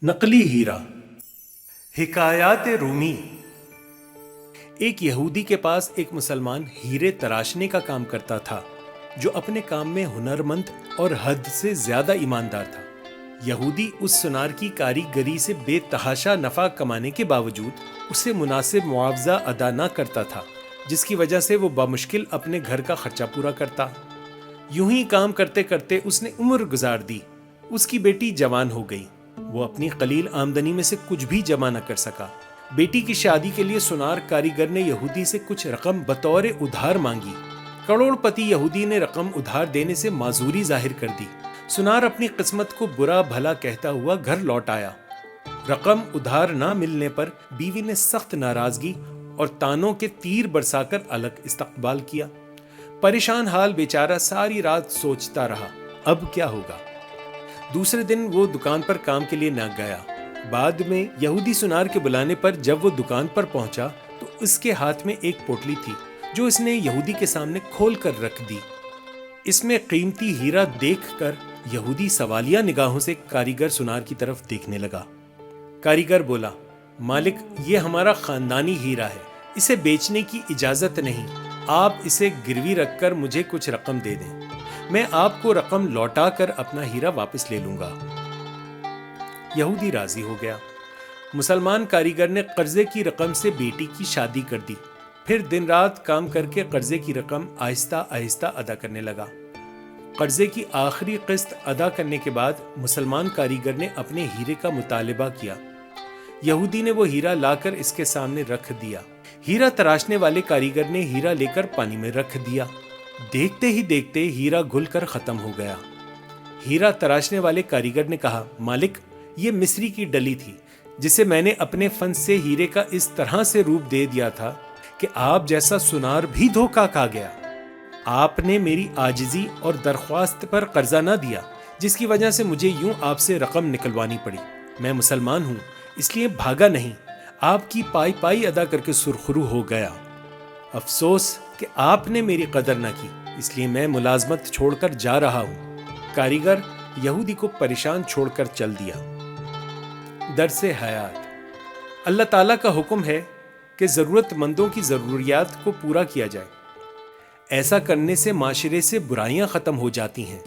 نقلی ہیرا۔ حکایات رومی۔ ایک یہودی کے پاس ایک مسلمان ہیرے تراشنے کا کام کرتا تھا جو اپنے کام میں ہنرمند اور حد سے زیادہ ایماندار تھا۔ یہودی اس سونار کی کاریگری سے بے تحاشا نفع کمانے کے باوجود اسے مناسب معاوضہ ادا نہ کرتا تھا، جس کی وجہ سے وہ بمشکل اپنے گھر کا خرچہ پورا کرتا۔ یوں ہی کام کرتے کرتے اس نے عمر گزار دی۔ اس کی بیٹی جوان ہو گئی۔ وہ اپنی قلیل آمدنی میں سے کچھ بھی جمع نہ کر سکا۔ بیٹی کی شادی کے لیے سونار کاریگر نے یہودی سے کچھ رقم بطور ادھار مانگی۔ کروڑ پتی یہودی نے رقم ادھار دینے سے معذوری ظاہر کر دی۔ سونار اپنی قسمت کو برا بھلا کہتا ہوا گھر لوٹ آیا۔ رقم ادھار نہ ملنے پر بیوی نے سخت ناراضگی اور تانوں کے تیر برسا کر الگ استقبال کیا۔ پریشان حال بیچارہ ساری رات سوچتا رہا، اب کیا ہوگا۔ دوسرے دن وہ دکان پر کام کے لیے نہ گیا۔ بعد میں یہودی سونار کے بلانے پر جب وہ دکان پر پہنچا تو اس کے ہاتھ میں ایک پوٹلی تھی جو اس نے یہودی کے سامنے کھول کر رکھ دی۔ اس میں قیمتی ہیرا دیکھ کر یہودی سوالیہ نگاہوں سے کاریگر سونار کی طرف دیکھنے لگا۔ کاریگر بولا، مالک، یہ ہمارا خاندانی ہیرا ہے، اسے بیچنے کی اجازت نہیں۔ آپ اسے گروی رکھ کر مجھے کچھ رقم دے دیں، میں آپ کو رقم لوٹا کر اپنا ہیرا واپس لے لوں گا۔ یہودی راضی ہو گیا۔ مسلمان کاریگر نے قرضے کی رقم سے بیٹی کی شادی کر دی، پھر دن رات کام کر کے قرضے کی رقم آہستہ آہستہ ادا کرنے لگا۔ قرضے کی آخری قسط ادا کرنے کے بعد مسلمان کاریگر نے اپنے ہیرے کا مطالبہ کیا۔ یہودی نے وہ ہیرا لا کر اس کے سامنے رکھ دیا۔ ہیرا تراشنے والے کاریگر نے ہیرا لے کر پانی میں رکھ دیا۔ دیکھتے ہی دیکھتے ہیرا گھل کر ختم ہو گیا۔ ہیرا تراشنے والے کاریگر نے کہا، مالک، یہ مصری کی ڈلی تھی جسے میں نے اپنے فن سے ہیرے کا اس طرح سے روپ دے دیا تھا کہ آپ جیسا سونار بھی دھوکا کھا گیا۔ آپ نے میری عاجزی اور درخواست پر قرضہ نہ دیا، جس کی وجہ سے مجھے یوں آپ سے رقم نکلوانی پڑی۔ میں مسلمان ہوں، اس لیے بھاگا نہیں، آپ کی پائی پائی ادا کر کے سرخرو ہو گیا۔ افسوس کہ آپ نے میری قدر نہ کی، اس لیے میں ملازمت چھوڑ کر جا رہا ہوں۔ کاریگر یہودی کو پریشان چھوڑ کر چل دیا۔ درس حیات۔ اللہ تعالیٰ کا حکم ہے کہ ضرورت مندوں کی ضروریات کو پورا کیا جائے۔ ایسا کرنے سے معاشرے سے برائیاں ختم ہو جاتی ہیں۔